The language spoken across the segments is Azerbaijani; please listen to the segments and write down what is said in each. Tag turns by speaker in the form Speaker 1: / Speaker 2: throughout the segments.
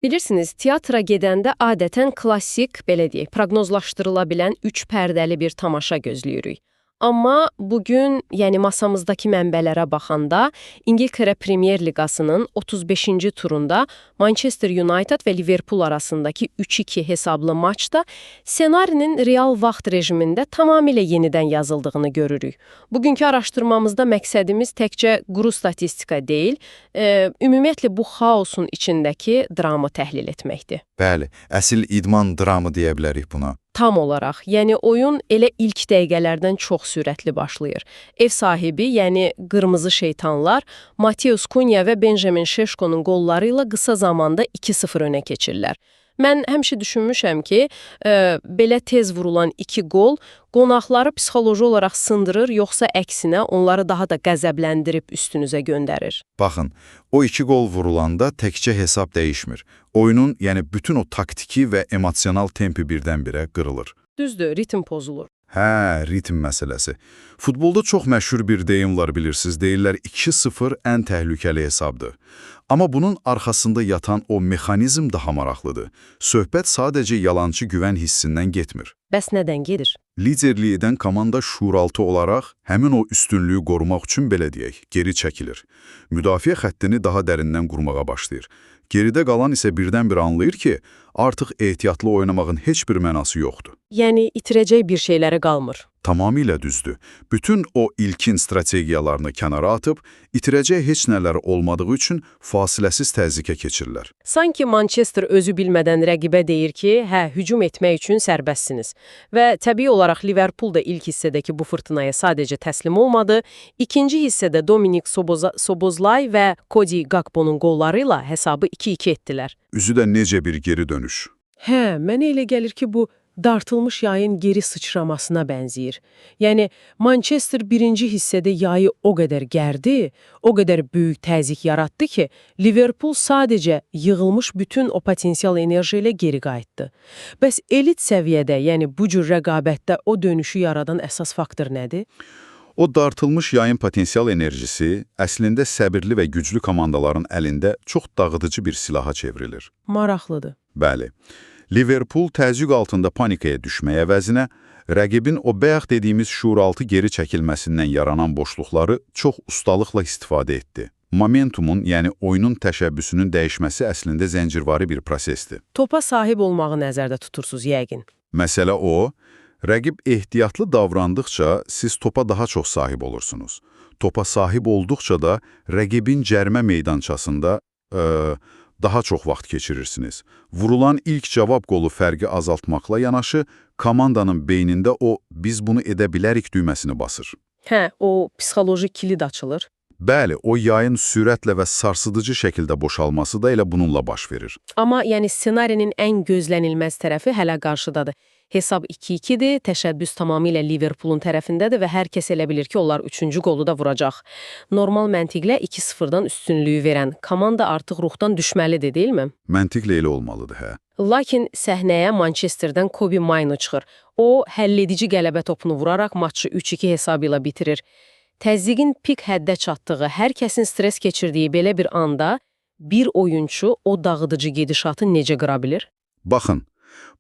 Speaker 1: Bilirsiniz, teatra gedəndə adətən klassik, belə deyək, proqnozlaşdırıla bilən 3 pərdəli bir tamaşa gözləyirik. Amma bugün, yəni masamızdakı mənbələrə baxanda, İngiltərə Premyer Liqasının 35-ci turunda Manchester United və Liverpool arasındakı 3-2 hesablı maçda ssenarinin real vaxt rejimində tamamilə yenidən yazıldığını görürük. Bugünkü araşdırmamızda məqsədimiz təkcə quru statistika deyil, ümumiyyətlə bu xaosun içindəki dramı təhlil etməkdir.
Speaker 2: Bəli, əsl idman dramı deyə bilərik buna.
Speaker 1: Tam olaraq, yəni oyun elə ilk dəqiqələrdən çox sürətli başlayır. Ev sahibi, yəni qırmızı şeytanlar, Mateus Cunha və Benjamin Şeşko'nun qolları ilə qısa zamanda 2-0 önə keçirlər. Mən həmişə düşünmüşəm ki, belə tez vurulan 2 qol qonaqları psixoloji olaraq sındırır, yoxsa əksinə onları daha da qəzəbləndirib üstünüzə göndərir.
Speaker 2: Baxın, o 2 qol vurulanda təkcə hesab dəyişmir. Oyunun, yəni bütün o taktiki və emosional tempi birdən-birə qırılır.
Speaker 1: Düzdür, ritm pozulur.
Speaker 2: Hə, ritm məsələsi. Futbolda çox məşhur bir deyim var, bilirsiniz. Deyirlər 2-0 ən təhlükəli hesabdır. Amma bunun arxasında yatan o mexanizm daha maraqlıdır. Söhbət sadəcə yalançı güvən hissindən getmir.
Speaker 1: Bəs nədən gedir?
Speaker 2: Liderlik edən komanda şuuraltı olaraq həmin o üstünlüyü qorumaq üçün, belə deyək, geri çəkilir. Müdafiə xəttini daha dərindən qurmağa başlayır. Geridə qalan isə birdən-bir anlayır ki, artıq ehtiyatlı oynamağın heç bir mənası yoxdur.
Speaker 1: Yəni itirəcək bir şeyləri qalmır.
Speaker 2: Tamamilə düzdür. Bütün o ilkin strategiyalarını kənara atıb, itirəcək heç nələri olmadığı üçün fasiləsiz təzyiqə keçirlər.
Speaker 1: Sanki Manchester özü bilmədən rəqibə deyir ki, hə, hücum etmək üçün sərbəstsiniz. Və təbii olaraq Liverpool da ilk hissədəki bu fırtınaya sadəcə təslim olmadı. İkinci hissədə Dominik Szoboszlai və Cody Gakpo'nun qolları ilə hesabı 2-2 etdilər.
Speaker 2: Üzü də necə bir geri dönüş.
Speaker 1: Hə, mənə elə gəlir ki, bu dartılmış yayın geri sıçramasına bənzəyir. Yəni, Manchester birinci hissədə yayı o qədər gərdi, o qədər böyük təzyiq yaratdı ki, Liverpool sadəcə yığılmış bütün o potensial enerji ilə geri qayıtdı. Bəs elit səviyyədə, yəni bu cür rəqabətdə o dönüşü yaradan əsas faktor nədir?
Speaker 2: O dartılmış yayın potensial enerjisi əslində səbirli və güclü komandaların əlində çox dağıdıcı bir silaha çevrilir.
Speaker 1: Maraqlıdır.
Speaker 2: Bəli. Liverpool təzyiq altında panikaya düşməyə əvəzinə, rəqibin o bayaq dediyimiz şuuraltı geri çəkilməsindən yaranan boşluqları çox ustalıqla istifadə etdi. Momentumun, yəni oyunun təşəbbüsünün dəyişməsi əslində zəncirvari bir prosesdir.
Speaker 1: Topa sahib olmağı nəzərdə tutursuz yəqin.
Speaker 2: Məsələ o, rəqib ehtiyatlı davrandıqca siz topa daha çox sahib olursunuz. Topa sahib olduqca da rəqibin cərmə meydançasında daha çox vaxt keçirirsiniz. Vurulan ilk cavab qolu fərqi azaltmaqla yanaşı, komandanın beynində o "biz bunu edə bilərik" düyməsini basır.
Speaker 1: Hə, o psixoloji kilid açılır.
Speaker 2: Bəli, o yayın sürətlə və sarsıdıcı şəkildə boşalması da elə bununla baş verir.
Speaker 1: Amma yəni ssenarinin ən gözlənilməz tərəfi hələ qarşıdadır. Hesab 2-2-dir, təşəbbüs tamamilə Liverpoolun tərəfindədir və hər kəs elə bilir ki, onlar 3-cü qolu da vuracaq. Normal məntiqlə 2-0-dan üstünlüyü verən komanda artıq ruhdan düşməlidir, deyilmi?
Speaker 2: Məntiqlə elə olmalıdır, hə.
Speaker 1: Lakin səhnəyə Manchesterdən Kobe Mainoo çıxır. O, həlledici qələbə topunu vuraraq maçı 3-2 hesabı ilə bitirir. Təzyiqin pik həddə çatdığı, hər kəsin stres keçirdiyi belə bir anda bir oyunçu o dağıdıcı gedişatı necə qıra bilir?
Speaker 2: Baxın,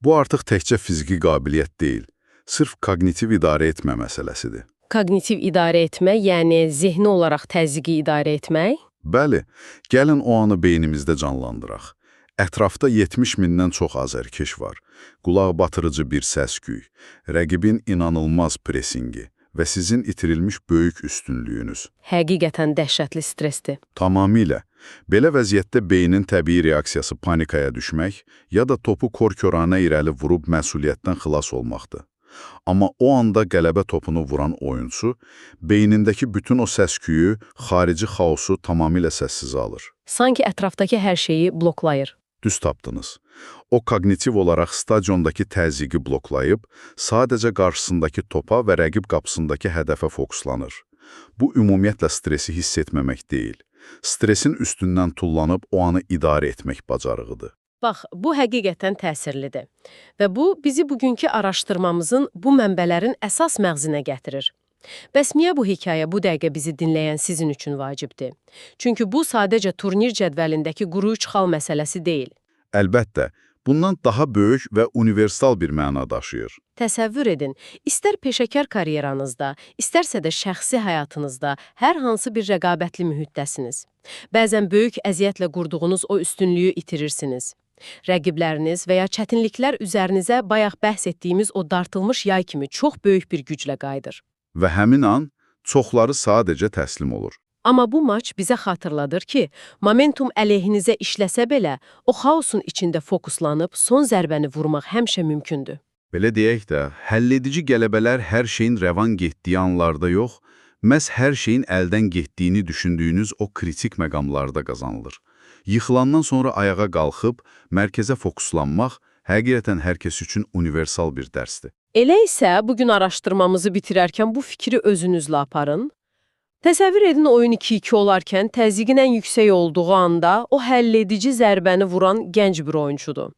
Speaker 2: bu artıq təkcə fiziki qabiliyyət deyil, sırf kognitiv idarə etmə məsələsidir.
Speaker 1: Kognitiv idarə etmək, yəni zehni olaraq təzyiqi idarə etmək?
Speaker 2: Bəli, gəlin o anı beynimizdə canlandıraq. Ətrafda 70 mindən çox azərkeş var, qulaq batırıcı bir səs-küy, rəqibin inanılmaz presingi və sizin itirilmiş böyük üstünlüyünüz.
Speaker 1: Həqiqətən dəhşətli stresdir.
Speaker 2: Tamamilə. Belə vəziyyətdə beynin təbii reaksiyası panikaya düşmək ya da topu kor-körana irəli vurub məsuliyyətdən xilas olmaqdır. Amma o anda qələbə topunu vuran oyunçu, beynindəki bütün o səs-küyü, xarici xaosu tamamilə səssiz alır.
Speaker 1: Sanki ətrafdakı hər şeyi bloklayır.
Speaker 2: Düz tapdınız. O kognitiv olaraq stadiondakı təzyiqi bloklayıb, sadəcə qarşısındakı topa və rəqib qapısındakı hədəfə fokuslanır. Bu, ümumiyyətlə stresi hiss etməmək deyil. Stresin üstündən tullanıb o anı idarə etmək bacarığıdır.
Speaker 1: Bax, bu həqiqətən təsirlidir. Və bu, bizi bugünkü araşdırmamızın bu mənbələrin əsas məğzinə gətirir. Bəs niyə bu hekayə bu dəqiqə bizi dinləyən sizin üçün vacibdir? Çünki bu sadəcə turnir cədvəlindəki quru üç xal məsələsi deyil.
Speaker 2: Əlbəttə, bundan daha böyük və universal bir məna daşıyır.
Speaker 1: Təsəvvür edin, istər peşəkar karyeranızda, istərsə də şəxsi həyatınızda hər hansı bir rəqabətli mühitdəsiniz. Bəzən böyük əziyyətlə qurduğunuz o üstünlüyü itirirsiniz. Rəqibləriniz və ya çətinliklər üzərinizə bayaq bəhs etdiyimiz o dartılmış yay kimi çox böyük bir güclə qayıdır.
Speaker 2: Və həmin an çoxları sadəcə təslim olur.
Speaker 1: Amma bu maç bizə xatırladır ki, momentum əleyhinizə işləsə belə, o xaosun içində fokuslanıb son zərbəni vurmaq həmişə mümkündür.
Speaker 2: Belə deyək də, həlledici qələbələr hər şeyin rəvan getdiyi anlarda yox, məhz hər şeyin əldən getdiyini düşündüyünüz o kritik məqamlarda qazanılır. Yıxılandan sonra ayağa qalxıb, mərkəzə fokuslanmaq həqiqətən hər kəs üçün universal bir dərsdir.
Speaker 1: Elə isə bugün araşdırmamızı bitirərkən bu fikri özünüzlə aparın. Təsəvvür edin oyun 2-2 olarkən təzyiqin ən yüksək olduğu anda o həlledici zərbəni vuran gənc bir oyunçudur.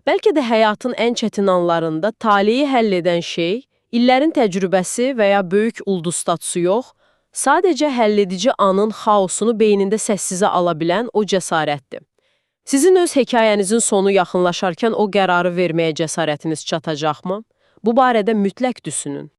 Speaker 1: Bəlkə də həyatın ən çətin anlarında taleyi həll edən şey, illərin təcrübəsi və ya böyük ulduz statusu yox, sadəcə həlledici anın xaosunu beynində səssizə ala bilən o cəsarətdir. Sizin öz hekayənizin sonu yaxınlaşarkən o qərarı verməyə cəsarətiniz çatacaqmı? Bu barədə mütləq düşünün.